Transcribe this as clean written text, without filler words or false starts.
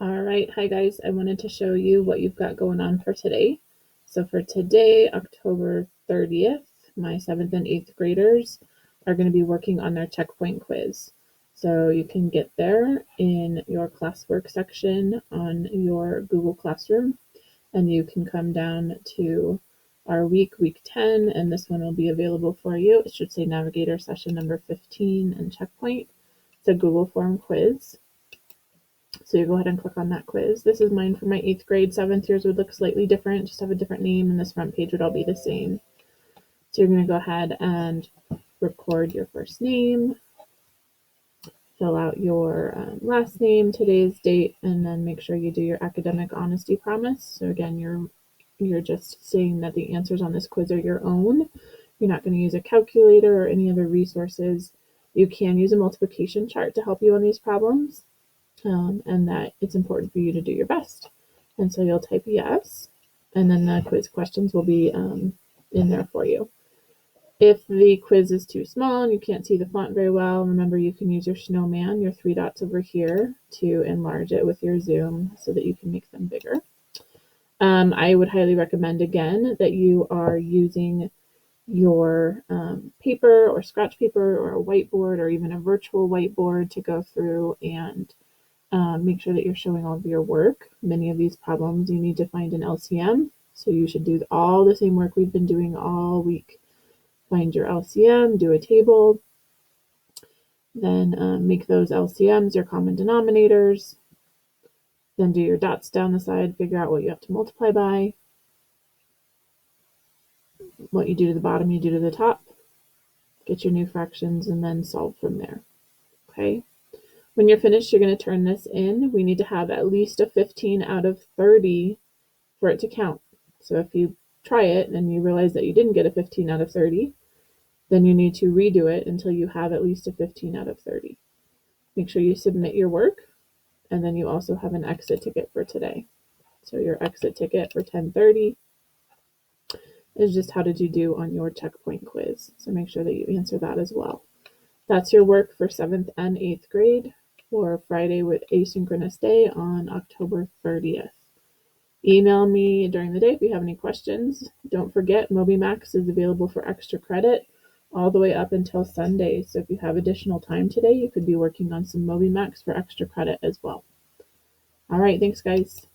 All right, hi guys. I wanted to show you what you've got going on for today. So for today, October 30th, my 7th and 8th graders are going to be working on their checkpoint quiz. So you can get there in your classwork section on your Google Classroom, and you can come down to our week 10, and this one will be available for you. It should say Navigator session number 15 and checkpoint. It's a Google form quiz. So you go ahead and click on that quiz. This is mine for my 8th grade. 7th yours would look slightly different, just have a different name, and this front page would all be the same. So you're going to go ahead and record your first name, fill out your last name, today's date, and then make sure you do your academic honesty promise. So again, you're just saying that the answers on this quiz are your own. You're not going to use a calculator or any other resources. You can use a multiplication chart to help you on these problems. And that it's important for you to do your best. And so you'll type yes, and then the quiz questions will be in there for you. If the quiz is too small and you can't see the font very well, remember you can use your snowman, your 3 dots over here, to enlarge it with your zoom so that you can make them bigger. I would highly recommend, again, that you are using your paper or scratch paper or a whiteboard or even a virtual whiteboard to go through and make sure that you're showing all of your work. Many of these problems you need to find an LCM, so you should do all the same work we've been doing all week. Find your LCM, do a table, then make those LCMs your common denominators, then do your dots down the side, figure out what you have to multiply by. What you do to the bottom, you do to the top. Get your new fractions and then solve from there. Okay. When you're finished, you're going to turn this in. We need to have at least a 15 out of 30 for it to count. So if you try it and you realize that you didn't get a 15 out of 30, then you need to redo it until you have at least a 15 out of 30. Make sure you submit your work, and then you also have an exit ticket for today. So your exit ticket for 10:30 is just how did you do on your checkpoint quiz. So make sure that you answer that as well. That's your work for 7th and 8th grade for Friday with Asynchronous Day on October 30th. Email me during the day if you have any questions. Don't forget, MobyMax is available for extra credit all the way up until Sunday. So if you have additional time today, you could be working on some MobyMax for extra credit as well. All right, thanks, guys.